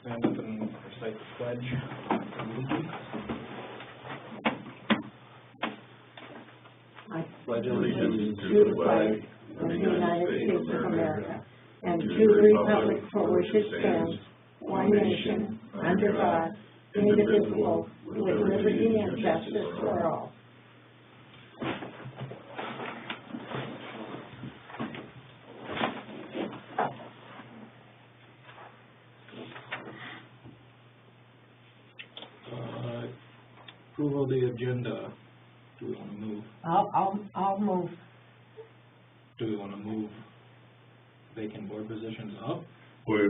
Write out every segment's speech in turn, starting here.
stand up and recite the pledge. I pledge allegiance to the flag of the United States of America and to the republic for which it stands, one nation, under God, indivisible, with liberty and justice for all. Approval of the agenda. Do we want to move? I'll move. Do we want to move vacant board positions up? Or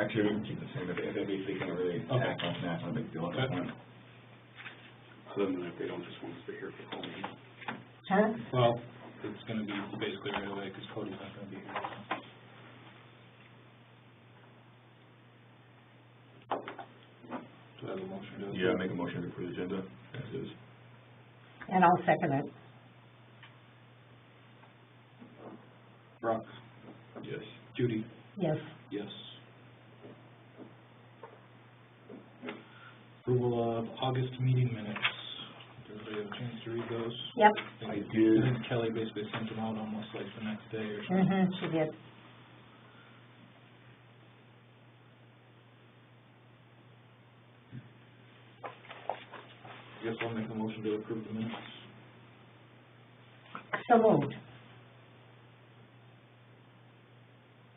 actually, we can keep the same. If they basically can't really act on that, not a big deal at that point. Other than if they don't just want to stay here for the whole meeting. Huh? Well, it's going to be basically right away because Cody's not going to be here. Do I have a motion to? Yeah, make a motion to approve the agenda as is. And I'll second it. Brock? Yes. Judy? Yes. Yes. Approval of August meeting minutes. Did everybody have a chance to read those? Yep. I did. think Kelly basically sent them out almost like the next day or something. Mm-hmm, she did. I guess I'll make a motion to approve the minutes. So moved.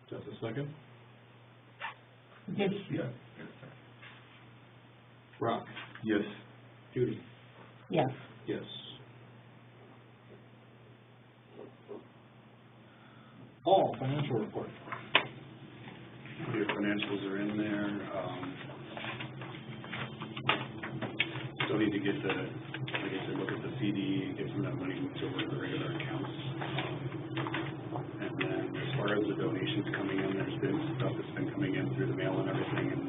Just a second. Did Yeah. Brock? Yes. Judy? Yes. Yes. All financial report. Your financials are in there. Still need to get the, like I said, look at the CD, get some of that money moved over to the regular accounts. And then as far as the donations coming in, there's been stuff that's been coming in through the mail and everything, and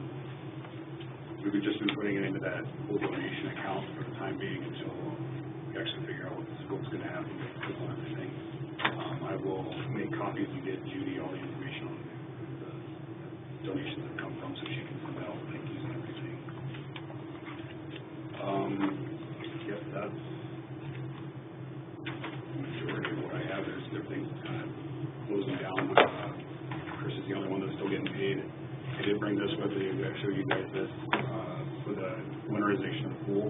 we've just been putting it into that whole donation account for the time being until we actually figure out what's going to happen with people and everything. I will make copies and get Judy all the information on the donations that come from so she can send out thank yous and everything. I guess that's the majority of what I have. There's everything's kind of closing down. Chris is the only one that's still getting paid. I did bring this with me to show you guys this for the winterization of the pool.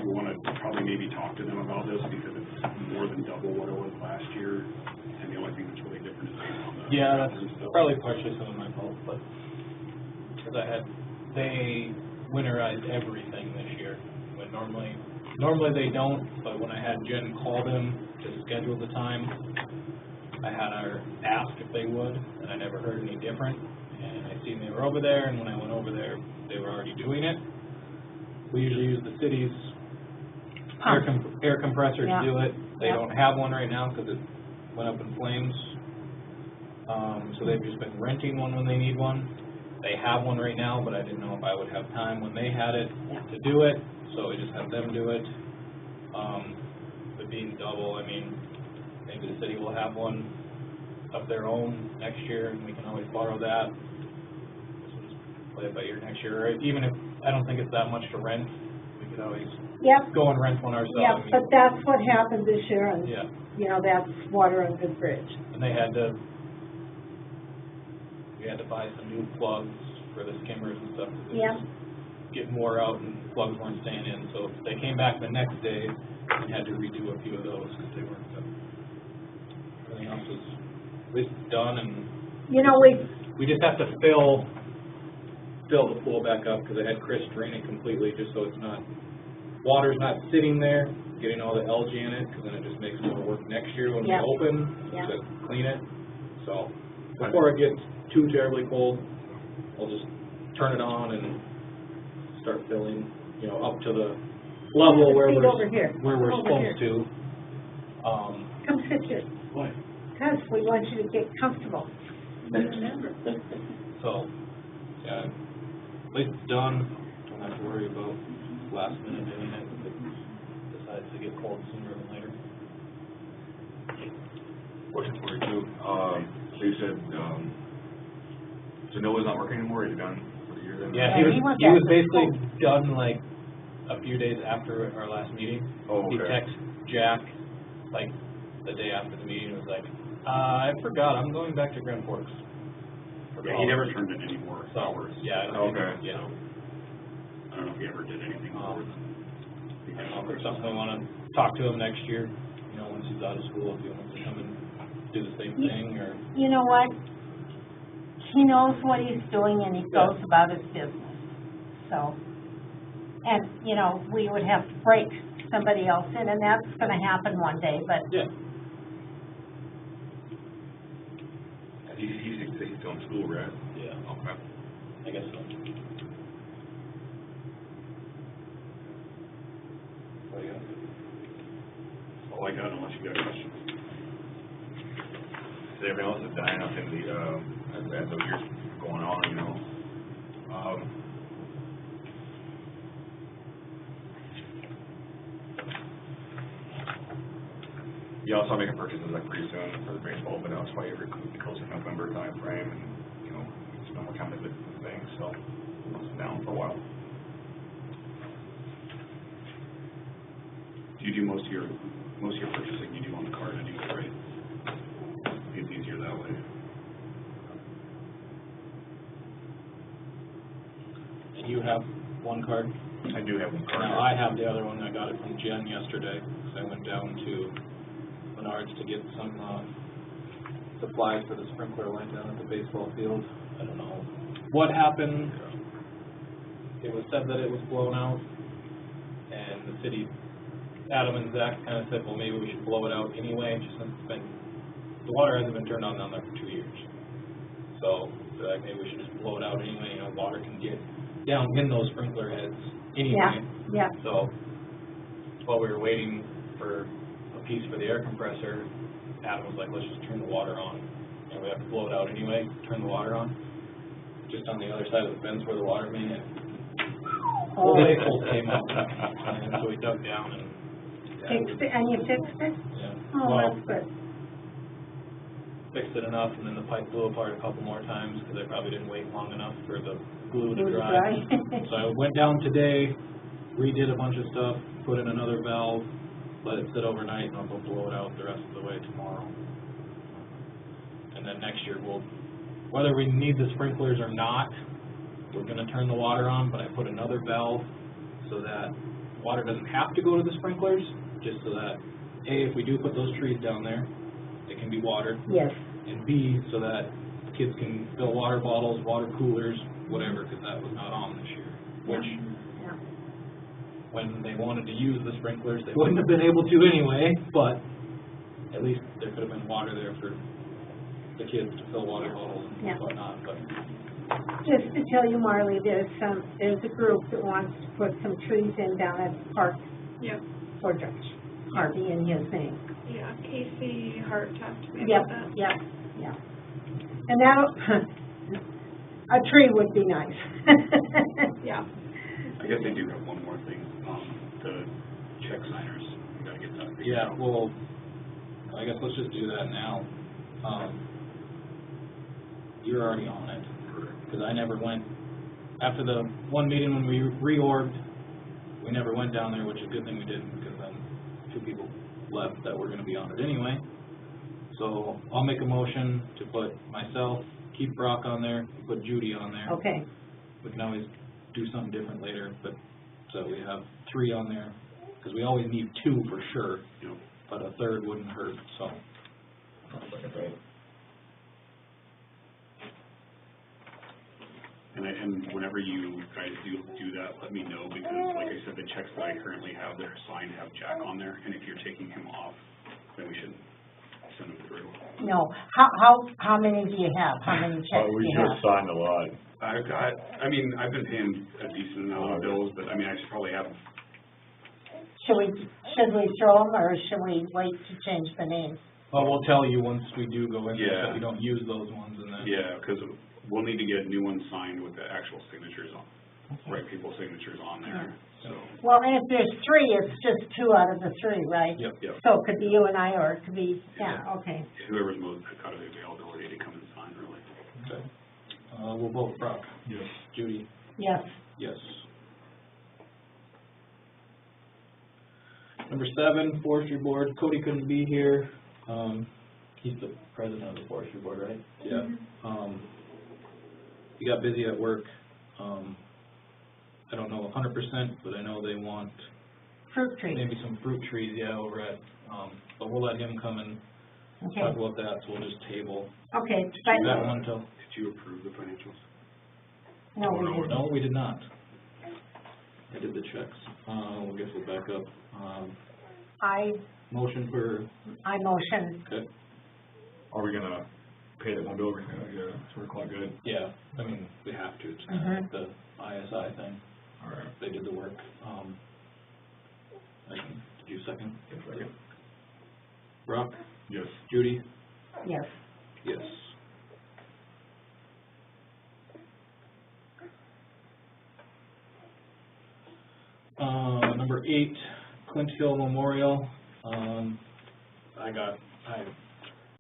We want to probably maybe talk to them about this because it's more than double what it was last year, and the only thing that's really different is on the That's probably partially some of my fault, but because they winterized everything this year. When normally they don't, but when I had Jen call them to schedule the time, I had her ask if they would, and I never heard any different. And I seen they were over there, and when I went over there, they were already doing it. We usually use the city's air compressor to do it. They don't have one right now because it went up in flames. So they've just been renting one when they need one. They have one right now, but I didn't know if I would have time when they had it to do it, so we just had them do it. But being double, I mean, maybe the city will have one of their own next year, and we can always borrow that. So just play it by ear next year, right? Even if I don't think it's that much to rent, we could always go and rent one ourselves. Yep, but that's what happened this year, and you know, that's water on Good Bridge. And we had to buy some new plugs for the skimmers and stuff. Getting wore out and plugs weren't staying in, so they came back the next day and had to redo a few of those because they weren't done. Everything else was at least done, and we just have to fill the pool back up because I had Chris drain it completely just so it's not, water's not sitting there getting all the algae in it, because then it just makes more work next year when we open to clean it. So before it gets too terribly cold, I'll just turn it on and start filling, up to the level where we're supposed to. Come sit here. Why? Because we want you to get comfortable. So, at least it's done. Don't have to worry about last minute doing it if it decides to get cold sooner than later. Question for you too. So you said, so Noah's not working anymore, or is he done with the you're gonna. Yeah, Yeah, he was at the basically school. done like a few days after our last meeting. Oh, He okay. texted Jack, like, the day after the meeting, was like, I forgot, I'm going back to Grand Forks. Yeah, he never turned in any more So, hours. yeah, I don't Okay. think, yeah. I don't know if he ever did anything more than. I don't know if there's something we wanna talk to him next year, you know, once he's out of school, if he wants to come and do the same thing, or, You know what? He knows what he's doing and he goes about his business, so. And, you know, we would have to break somebody else in, and that's gonna happen one day, but yeah. He's still in school, right? Yeah, Okay. I guess so. What do you got? All I got, unless you got questions. So everything else is dying up in the, as the year's going on, you know. You also make purchases like pretty soon for the baseball, but that's why you're close to November time frame, and, you know, spend more time with the thing, so it's down for a while. Do you do most of your purchasing you do on the card anyway, right? It's easier that way. And you have one card? I do have one card. Now, I have the other one, I got it from Jen yesterday, because I went down to Menards to get some, supplies for the sprinkler line down at the baseball field. I don't know what happened. It was said that it was blown out, and the city, Adam and Zach kind of said, well, maybe we should blow it out anyway, just since the water hasn't been turned on down there for 2 years. So, they're like, maybe we should just blow it out anyway, you know, water can get down in those sprinkler heads anyway. yeah. So, while we were waiting for a piece for the air compressor, Adam was like, let's just turn the water on. And we have to blow it out anyway, turn the water on. Just on the other side of the fence where the water main is. Oh. The hole came up, and so we dug down and. Fixed it, and you fixed it? Yeah. Oh, Well, that's good. fixed it enough, and then the pipe blew apart a couple more times, because I probably didn't wait long enough for the glue to Glue to dry. dry. So I went down today, redid a bunch of stuff, put in another valve, let it sit overnight, and I'll go blow it out the rest of the way tomorrow. And then next year, whether we need the sprinklers or not, we're gonna turn the water on, but I put another valve so that water doesn't have to go to the sprinklers, just so that, A, if we do put those trees down there, they can be watered, Yes, and B, so that kids can fill water bottles, water coolers, whatever, because that was not on this year. Which, yeah. when they wanted to use the sprinklers, they wouldn't have been able to anyway, but at least there could have been water there for the kids to fill water bottles Yeah. and whatnot, but, Just to tell you, Marley, there's a group that wants to put some trees in down at the park Yep, for Dutch Harvey and his name. yeah, Casey Hart talked to me Yep, about that. yep. And that'll, a tree would be nice. Yeah, I guess they do have one more thing, the check signers, we gotta get that figured yeah, out. well, I guess let's just do that now. You're already on it, because I never went, after the one meeting when we reorged, we never went down there, which is a good thing we didn't, because then 2 people left that were gonna be on it anyway. So I'll make a motion to put myself, keep Brock on there, put Judy on there. Okay, We can always do something different later, but, so we have 3 on there, because we always need 2 for sure, You know, but a third wouldn't hurt, so. and whenever you guys do that, let me know, because like I said, the checks that I currently have that are signed have Jack on there, and if you're taking him off, then we should send them through. no, how many do you have? How many checks do you have? signed a lot. I've been paying a decent amount of bills, but I mean, I should probably have, Should we throw them, or should we wait to change the names? Well, we'll tell you once we do go in, Yeah. so we don't use those ones, and then. yeah, because we'll need to get new ones signed with the actual signatures on, right, people's signatures on there, so. Well, and if there's 3, it's just 2 out of the 3, right? Yep. Yep. So it could be you and I, or it could be, yeah, okay. Whoever's most got the availability to come and sign, really. Okay. We'll vote Brock. Yes. Judy? Yes. Yes. Number 7, Forestry Board, Cody couldn't be here, he's the president of the Forestry Board, right? Yeah. He got busy at work, I don't know 100%, but I know they want Fruit tree. maybe some fruit trees, yeah, over at, but we'll let him come and Okay. talk about that, so we'll just table Okay, that but, one till, Did you approve the financials? no, we didn't. no, we did not. I did the checks, I guess we'll back up, motion for, I motion, okay. Are we gonna pay that one bill? Yeah, so we're quite good. Yeah, I mean, we have to, it's kind of like the ISI thing, All right. they did the work. Did you second? Second. Brock? Yes. Judy? yes. Yes. Number 8, Clint Hill Memorial, I'm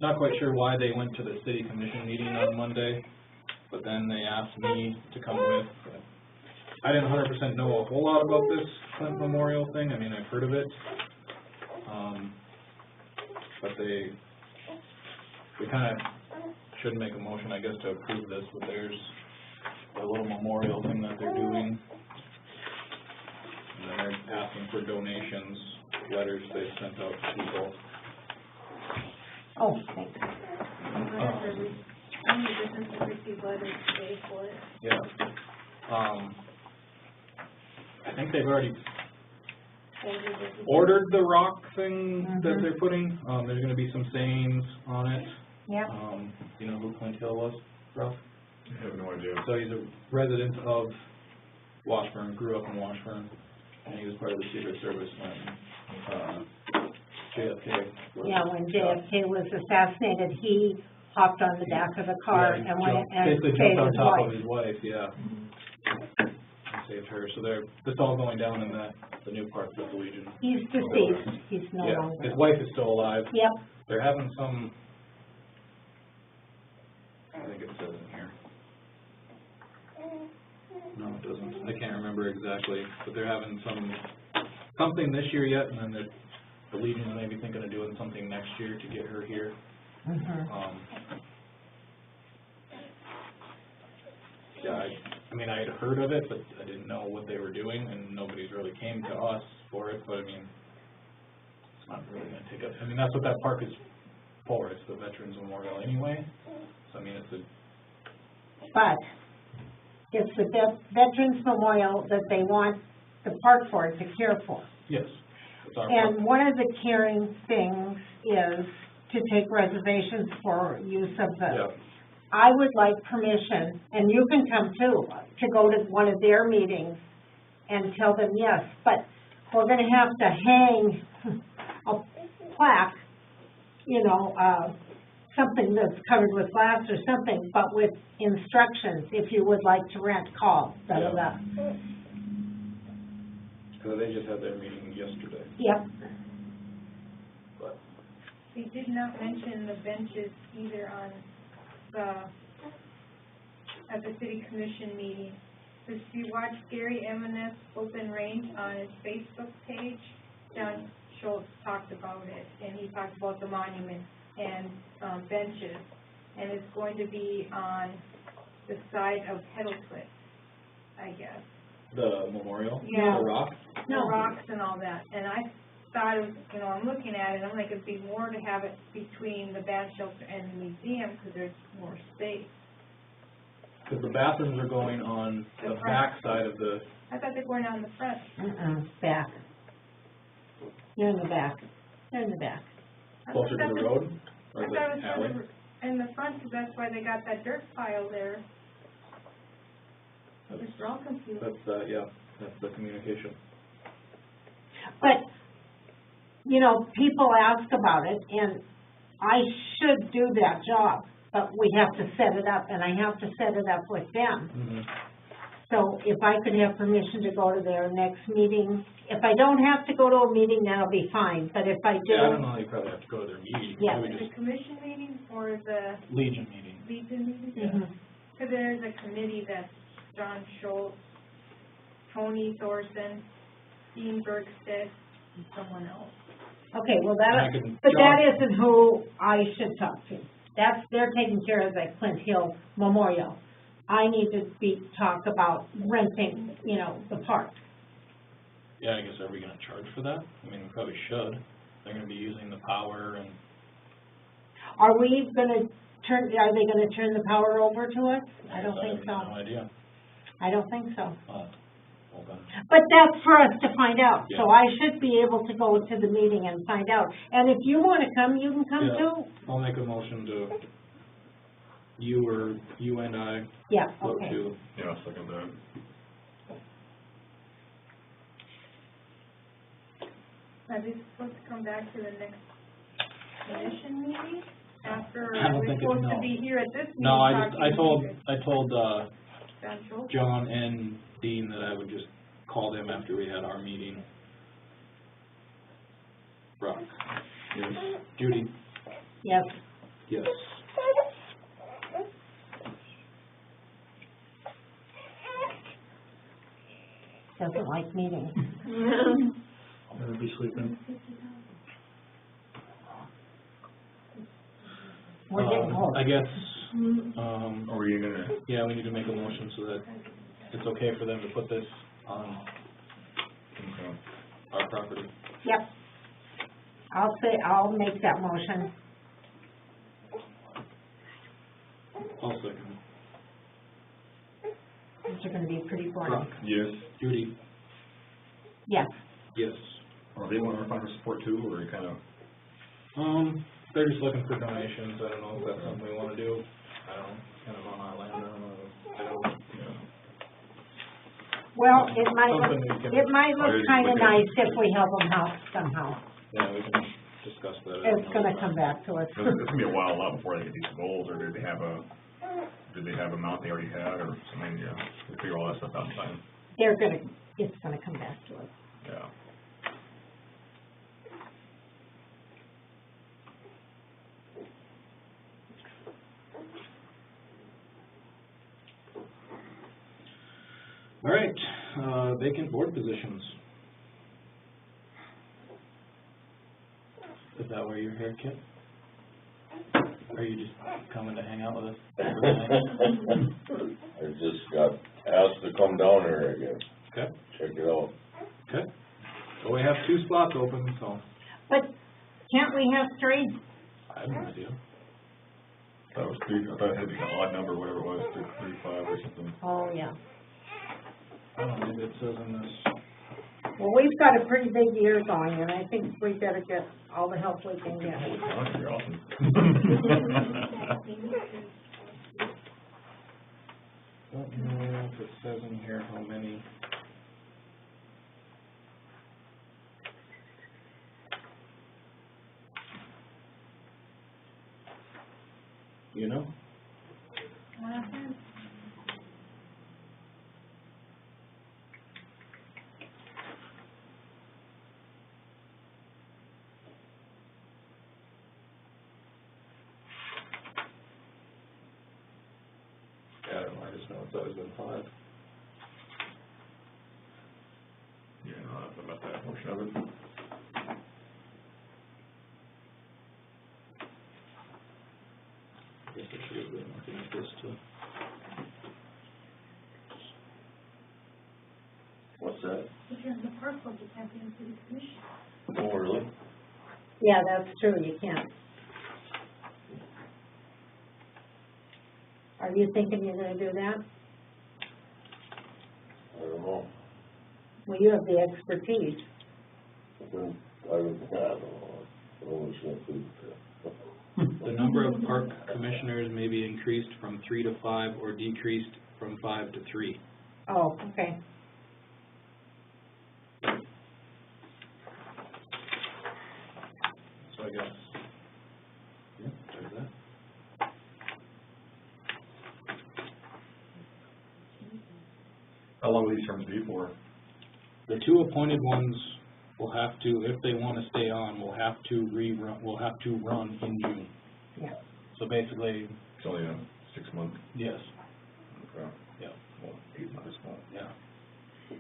not quite sure why they went to the city commission meeting on Monday, but then they asked me to come with. I didn't 100% know a whole lot about this Clint Memorial thing, I mean, I've heard of it. But we kind of should make a motion, I guess, to approve this, but there's a little memorial thing that they're doing. And then they're asking for donations, letters they sent out to people. Oh, thanks. Only business to receive letters today for it. Yeah. I think they've already ordered the rock thing that they're putting. There's gonna be some sayings on it. Yep. You know who Clint Hill was, Ralph? I have no idea. So he's a resident of Washburn, grew up in Washburn, and he was part of the Secret Service when, JFK was. Yeah, when JFK was assassinated, he hopped on the back of the car Yeah, he and went jumped- and basically saved jumped on his top wife. of his wife, yeah. And saved her, so it's all going down in the new park with the Legion. He's deceased, he's no Yeah, longer. his wife is still alive. Yep, They're having some, I think it says in here. No, it doesn't. I can't remember exactly, but they're having something this year yet, and then the Legion may be thinking of doing something next year to get her here. Yeah, I mean, I had heard of it, but I didn't know what they were doing, and nobody's really came to us for it, but I mean, it's not really gonna take up, I mean, that's what that park is for, it's the Veterans Memorial anyway, so I mean, but it's the Veterans Memorial that they want the park for, to care for. yes, it's our park. And one of the caring things is to take reservations for use of the. Yeah. I would like permission, and you can come too, to go to one of their meetings and tell them yes, but we're gonna have to hang a plaque, you know, something that's covered with glass or something, but with instructions, if you would like to rent, call, da-da-da. Because they just had their meeting yesterday, Yep, but, They did not mention the benches either on at the city commission meeting. If you watch Gary Eminett's Open Range on his Facebook page, John Schultz talked about it, and he talked about the monument and benches, and it's going to be on the side of Heddlecliff, I guess. the memorial, Yeah. the rock, The No. rocks and all that, and I thought, you know, I'm looking at it, I'm like, it'd be more to have it between the band shelter and the museum, because there's more space. because the bathrooms are going on the back side of the, I thought they were on the front. back. They're in the back, they're in the back. closer to the road, or I the thought it was alley. in the front, because that's why they got that dirt pile there. I was all confused. That's, yeah, that's the communication. But, you know, people ask about it, and I should do that job, but we have to set it up, and I have to set it up with them. Mm-hmm. So if I could have permission to go to their next meeting, if I don't have to go to a meeting, that'll be fine, but if I do. Yeah, I don't know, you probably have to go to their meeting. Yeah. Maybe The just commission meeting or the Legion meeting. Legion meeting? Mhm. So there's a committee that's John Schultz, Tony Thorson, Dean Bergstedt, and someone else. Okay, well, I that, can- but that John- isn't who I should talk to. They're taking care of the Clint Hill Memorial. I need to talk about renting, the park. Yeah, I guess, are we gonna charge for that? I mean, we probably should. They're gonna be using the power and, Are they gonna turn the power over to us? I don't think have so. no idea. I don't think so. Well then, But that's for us to find out. So Yeah. I should be able to go to the meeting and find out. And if you wanna come, you can come Yeah. too. I'll make a motion to, you and I Yeah, go okay. to, Yeah, I'll second that. Are they supposed to come back to the next commission meeting after, or I don't are we think it- supposed to no. be here at this meeting? no, I talking told, to I told, John Schultz? John and Dean that I would just call them after we had our meeting. Brock? Yes. Judy? Yes. Yes. Doesn't like meetings. I'll never be sleeping. We're getting old. I guess, Or were you gonna, yeah, we need to make a motion so that it's okay for them to put this on okay. our property. Yep. I'll make that motion. I'll second. These are gonna be pretty boring. Brock? Yes. Judy? Yes. Yes. Are they wanting our final support too, or you kind of? They're just looking for donations. I don't know if that's something we wanna do. I don't know, kind of on our land, I don't know. Yeah. Well, it might Something we can- look kinda nice if we help them out somehow. Yeah, we can discuss that. It's gonna come back to us. It's gonna be a while out before they get these goals, or did they have a amount they already had, or something, yeah, we figure all that stuff out in time, It's gonna come back to us. yeah. All right, vacant board positions. Is that why you're here, Kit? Are you just coming to hang out with us? I just got asked to come down here again, Okay, check it out. okay. Well, we have 2 spots open, so But can't we have 3? I have no idea. That was three, I thought it had to be an odd number, whatever it was, 35 or something. Oh, yeah. I don't know, maybe it says in this. Well, we've got a pretty big year going, and I think we better get all the help we can get. You're awesome. Don't know if it says in here how many. You know? What happened? Yeah, I don't know, I just know it's always been 5. Yeah, no, that's about that portion of it. I guess I should have been looking at this too. What's that? If you're in the park, you can't be in city commission. Oh, really? Yeah, that's true, you can't. Are you thinking you're gonna do that? I don't know. Well, you have the expertise. I don't know. I always went through The number of park commissioners may be increased from 3 to 5 or decreased from 5 to 3. Oh, okay. So I guess, yeah, there's that. How long will these terms be for? The 2 appointed ones will have to, if they want to stay on, will have to run in June. Yeah. So basically, It's only a 6 month. yes. Yeah, well, 8 months now. yeah.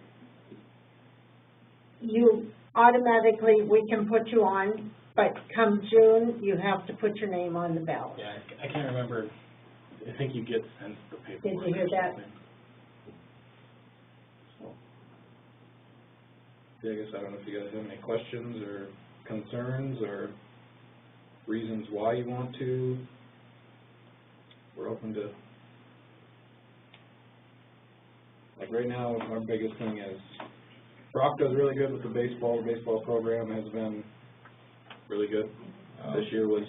You automatically, we can put you on, but come June, you have to put your name on the ballot. Yeah, I can't remember, I think you get sent the paperwork. Did you hear that? or something. So, yeah, I guess I don't know if you guys have any questions or concerns or reasons why you want to. We're open to, like right now, our biggest thing is, Brock does really good with the baseball. The baseball program has been really good. This year was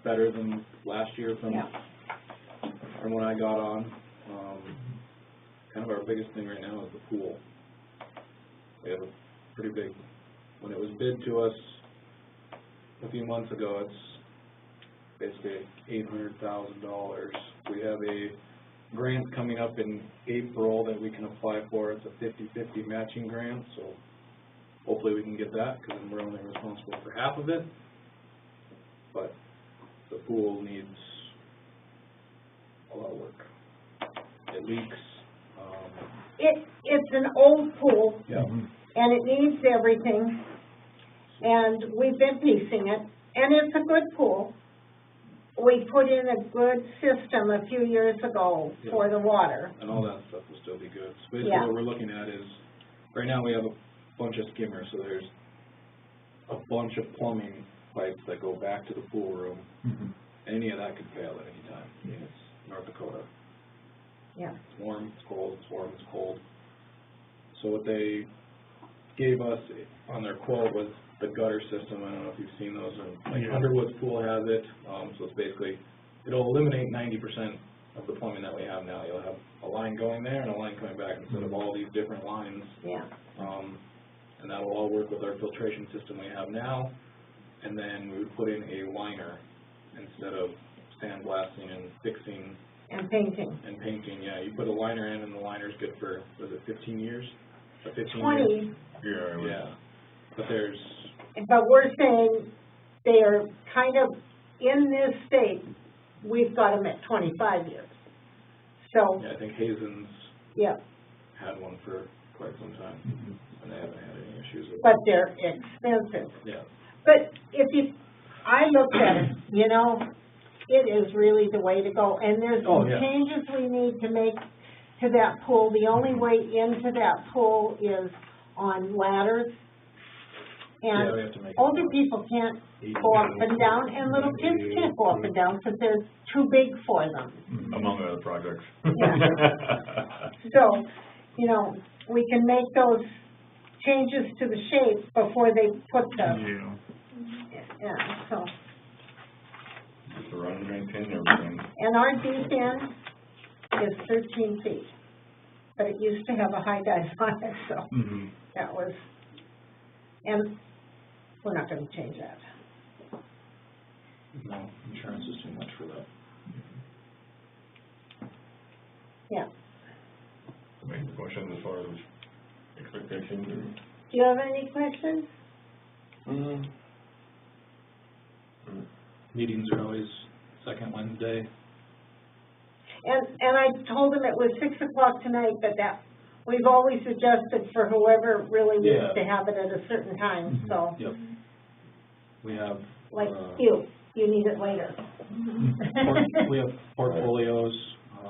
better than last year from when I got on. Kind of our biggest thing right now is the pool. We have a pretty big, when it was bid to us a few months ago, it's basically $800,000. We have a grant coming up in April that we can apply for. It's a 50-50 matching grant, so hopefully we can get that, because then we're only responsible for half of it. But the pool needs a lot of work. It leaks. It's an old pool, Yeah. and it needs everything, and we've been piecing it, and it's a good pool. We put in a good system a few years ago for the water. And all that stuff will still be good. So basically Yeah. what we're looking at is, right now we have a bunch of skimmers, so there's a bunch of plumbing pipes that go back to the pool room. Any of that could fail at any time. I mean, it's North Dakota. Yeah. It's warm, it's cold, it's warm, it's cold. So what they gave us on their quote was the gutter system. I don't know if you've seen those. Like Underwood's pool has it. So it's basically, it'll eliminate 90% of the plumbing that we have now. You'll have a line going there and a line coming back instead of all these different lines. Yeah. And that'll all work with our filtration system we have now. And then we would put in a liner instead of sandblasting and fixing And painting. and painting. Yeah, you put a liner in and the liner's good for, was it 15 years? 15 years? 20, Yeah, but there's, but we're saying they are kind of, in this state, we've got them at 25 years. So, yeah, I think Hazen's yeah, had one for quite some time, and they haven't had any issues with it. but they're expensive. Yeah, But if you, I looked at it, you know, it is really the way to go. And there's Oh, some yeah. changes we need to make to that pool. The only way into that pool is on ladders. yeah, we And have to make it. older people can't go up and down, and little kids can't go up and down because they're too big for them. Among other projects. So, you know, we can make those changes to the shape before they put the, yeah, so. Just to run and maintain everything. And our deep end is 13 feet, but it used to have a high dive on it, so that was, and we're not gonna change that. No, insurance is too much for that. Yeah. Make the motion as far as expectations or? Do you have any questions? Meetings are always second Wednesday. And I told him it was 6 o'clock tonight, but that, we've always suggested for whoever really needs Yeah. to have it at a certain time, so, Yep. We have, like you need it later. we have portfolios,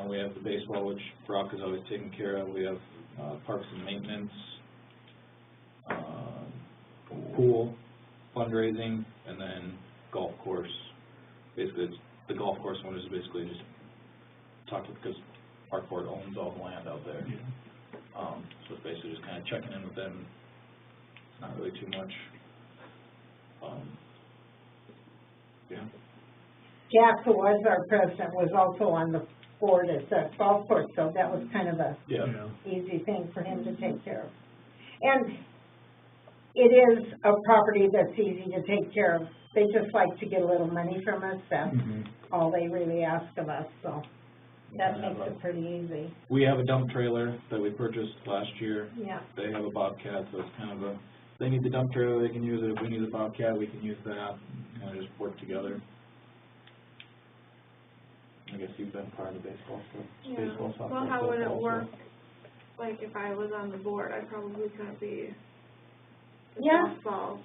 we have the baseball, which Brock is always taking care of, we have, parks and maintenance, pool, fundraising, and then golf course. Basically, it's, the golf course one is basically just talk to, because Park Board owns all the land out there. So it's basically just kind of checking in with them. It's not really too much. Yeah. Jack, who was our president, was also on the board at the golf course, so that was kind of a Yeah. easy thing for him to take care of. And it is a property that's easy to take care of. They just like to get a little money from us, that's all they really ask of us, so that makes it pretty easy. We have a dump trailer that we purchased last year. Yeah, They have a Bobcat, so it's kind of a, they need the dump trailer, they can use it. If we need the Bobcat, we can use that. Kind of just work together. I guess you've been part of the baseball stuff, Yeah. baseball, softball. Well, how would it football, work? Like, if I was on the board, I probably couldn't be the Yeah. softball.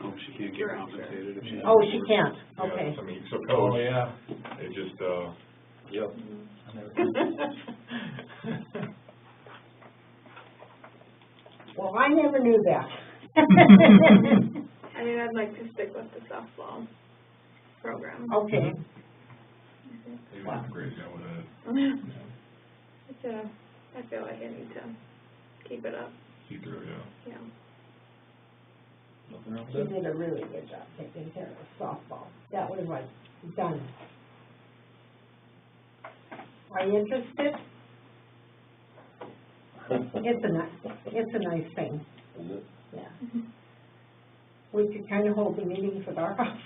Oh, she can't get compensated if she's. Oh, she can't, Yeah, okay. I mean, so So. coach, Oh, yeah. it just, Yep. I never- Well, I never knew that. I mean, I'd like to stick with the softball program. Okay, even if Gray's going with it, It's I feel like I need to keep it up, see through, yeah. yeah. Nothing wrong she with that? did a really good job taking care of softball. That was like, done. Are you interested? It's a nice thing, Is it? yeah. We could kind of hold the meetings at our house.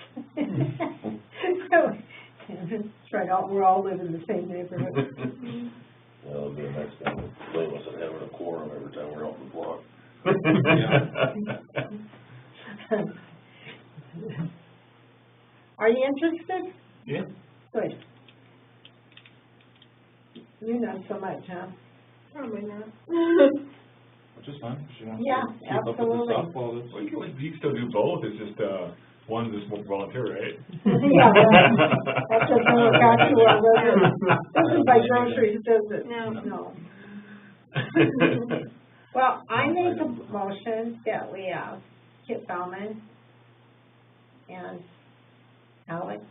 It's right out, we're all living in the same neighborhood. Yeah, it'll be a nice thing, save us at having a quorum every time we're out the block. Are you interested? Yeah. Good. You not so much, huh? Probably not. Which is fine, if she wants Yeah, to keep up with the absolutely. softball, that's. Well, you can still do both, it's just, one's just more volunteer, right? Yeah, that doesn't work out too well, does it? Doesn't buy groceries, does it? No. No. Well, I make a motion that we have Kit Bauman and Alex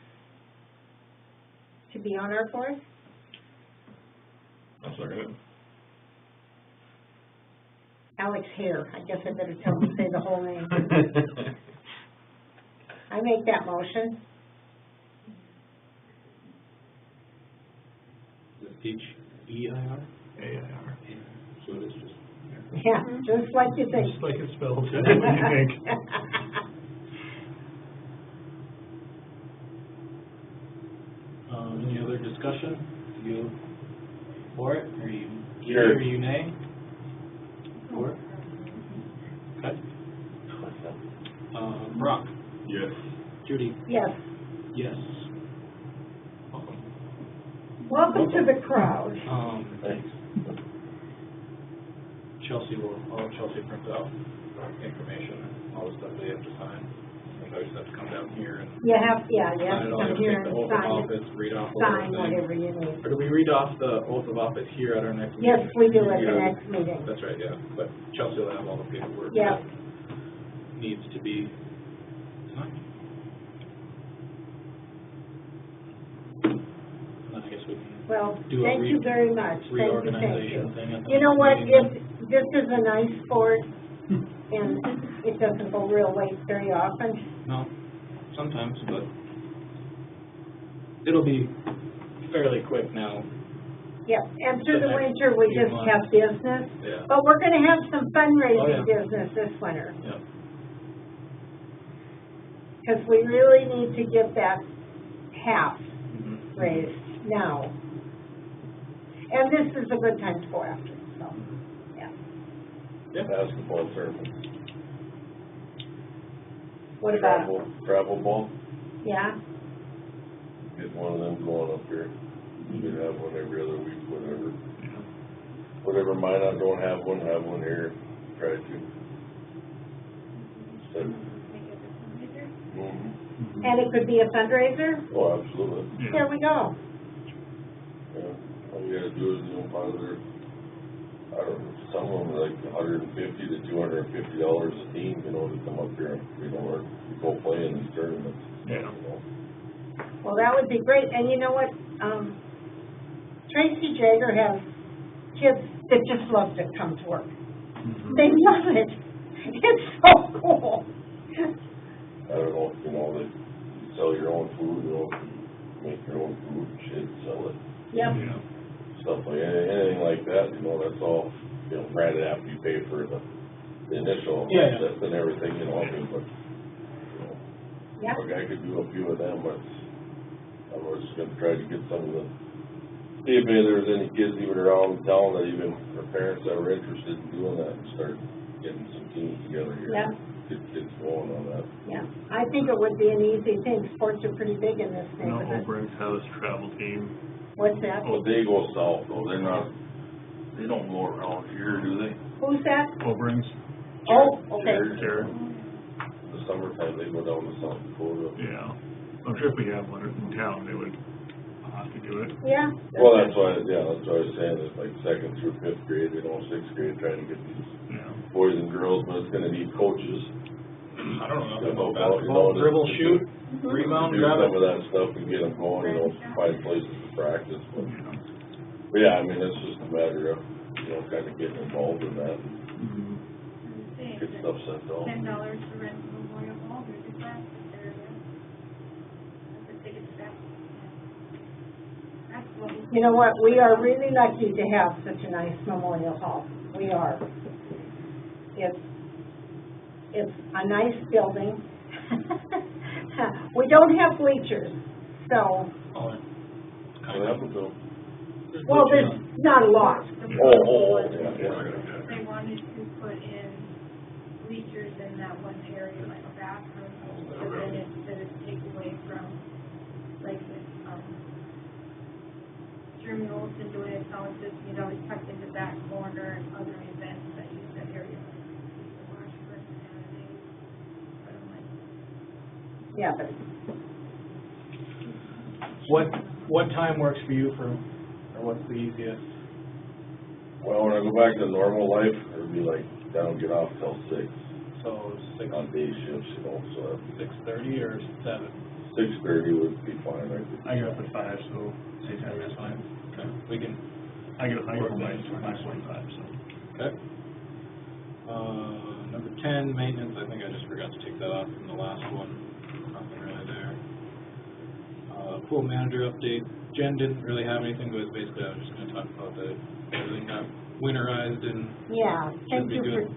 to be on our board. I'm sorry, Alex Hare, I guess I better say the whole name. I make that motion. Is it H-E-I-R? AIR. So it is just. Yeah, just like you think. Just like it's spelled. What do you think? Any other discussion? You for it, or you, yea Sure. or you nay? For it? Okay. Brock, Yes. Judy, Yes. yes. Welcome. Welcome to the crowd. Thanks. Chelsea I'll have Chelsea print out information and all the stuff they have to sign. I just have to come down here and You have, yeah, you have sign to it all, you come have to here take the and oath of sign, office, read off the sign whole thing. whatever you need. Or do we read off the oath of office here at our next meeting? Yes, we do at the Yeah. next meeting. That's right, yeah, but Chelsea will have all the paperwork Yeah. that needs to be signed. And then I guess we can Well, do a thank you very much. Thank you, thank reorganization you. thing at the You know next what, meeting. this is a nice sport, and it doesn't go real late very often. No, sometimes, but it'll be fairly quick now, Yep, and through The the next winter, we few just months. have business, yeah, but we're gonna have some Oh, fundraising yeah. business this winter, yeah. because we really need to get that half Mhm. raised now. And this is a good time to go after, so, yeah. Basketball, surfing. What about, Travel ball, yeah? get one of them going up here. You could have one every other week, whatever. Whatever Minot don't have one here, try to. Instead. Mm-hmm. And it could be a fundraiser? Oh, absolutely, There we go. yeah. All you gotta do is, probably, I don't know, some of them are like $150 to $250 a team, to come up here, or go play in these tournaments. Yeah. Well, that would be great, and you know what, Tracy Jager has kids that just love to come to work. They love it. It's so cool. I don't know, that you sell your own food, make your own food, shit, sell it, Yep, stuff like, anything like that, that's all, granted after you pay for the initial Yeah. access and everything, but, yep, I could do a few of them, but I was just gonna try to get some of the, see if there's any kids even around town that even, or parents that were interested in doing that, and start getting some teams together here. Yep. Get kids going on that. yeah. I think it would be an easy thing. Sports are pretty big in this No, neighborhood. Obriggs has travel team. What's that? Well, they go south though, they don't go around here, do they? Who's that? Oberings. Oh, okay. Jared. The summertime, they go down to South Dakota. Yeah. I'm sure if we have one in town, they would have to do it. Yeah. Well, that's why I was saying, it's like 2nd through 5th grade, 6th grade, trying to get these Yeah. boys and girls, but it's gonna need coaches. I don't know, Yeah, nothing about well, basketball, to- dribble, to shoot, do rebound, some grab of it. that stuff and get them going, find places to practice, but yeah, I mean, it's just a matter of, kind of getting involved in that, and get stuff sent out. $10 to rent the Memorial Hall, there's a class there, that's the ticket to that. That's what we. You know what, we are really lucky to have such a nice Memorial Hall. We are. It's a nice building. We don't have bleachers, so, Oh, What happened to them? well, there's not a lot. They wanted to put in bleachers in that one area, like a bathroom, so then instead of take away from, like, Jeremy Olson doing it, now it's just, it's tucked into that corner and other events that use that area. The Washburn Saturday, but I'm like, Yeah, but What time works for you or what's the easiest? Well, when I go back to normal life, it'd be like, down, get off till 6, So on day shifts, so 6:30 or 7? 6:30 would be fine, I think. I get up at 5, so say 10 minutes fine. Okay, we can, I get home by 5:45, so. okay. Number 10, maintenance, I think I just forgot to take that off from the last one, nothing really there. Pool manager update, Jen didn't really have anything, but basically I was just gonna talk about that everything got winterized and yeah, should be good.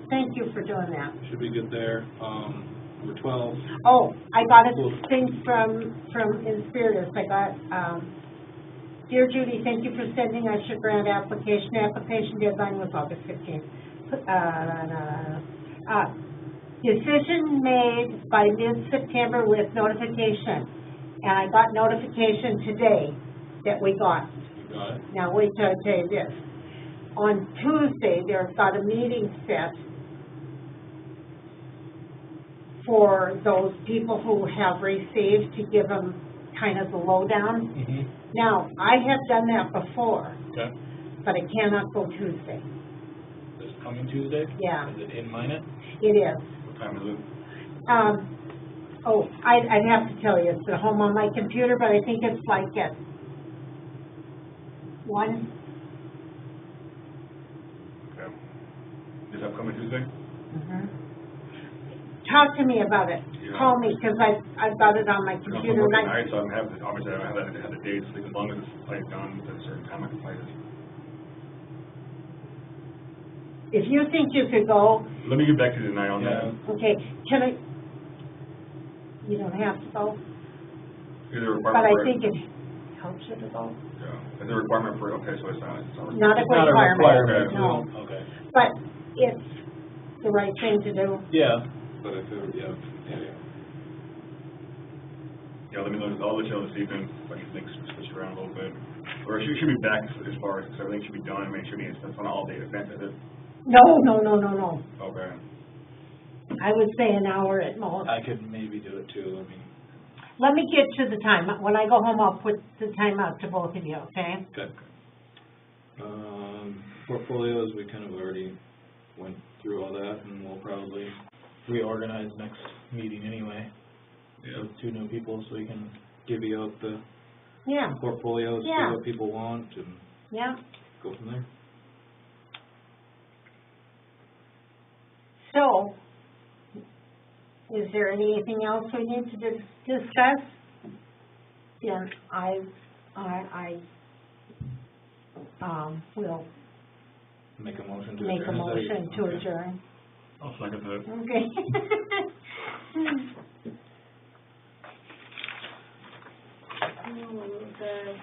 Thank you for doing that. Should be good there. Number 12, Oh, I got a thing from Inspiritus. I got, Dear Judy, thank you for sending us your grant application. Application deadline was August 15th. Decision made by mid-September with notification. And I got notification today that we got. you got it? Now wait till I tell you this. On Tuesday, there's got a meeting set for those people who have received to give them kind of the lowdown. Mm-hmm. Now, I have done that before, Okay. but it cannot go Tuesday. This coming Tuesday? Yeah. Is it in Minot? It is. What time is it? I'd have to tell you, it's at home on my computer, but I think it's like at 1. Okay. This upcoming Tuesday? Talk to me about it. Yeah. Call me, because I've got it on my I'm computer. working and I- nights, so I don't have, obviously I don't have the dates, as long as it's like done at a certain time, I can play it. If you think you could go, Let me get back to you tonight on that. okay, can I, you don't have to go, Is there a but requirement I for it? think it helps you to go. Yeah. Is there a requirement for, okay, so it's not. Not a It's not a requirement, requirement, no. Okay. But it's the right thing to do. Yeah, but if it, yeah. Yeah, let me know, I'll let you know this evening, what you think, switch it around a little bit. Or you should be back as far as, everything should be done, I mean, it should be, it's on an all-day event, is it? No. Okay. I would say an hour at most. I could maybe do it too, I mean, Let me get to the time. When I go home, I'll put the time out to both of you, okay? good. Portfolios, we kind of already went through all that, and we'll probably reorganize next meeting anyway. Yeah. With 2 new people, so we can divvy out the Yeah, portfolios, see Yeah. what people want, and yeah. go from there. So, is there anything else we need to discuss? Then I will Make a motion to make a adjourn, is that- motion to okay. adjourn. I'll second that. Okay. Okay.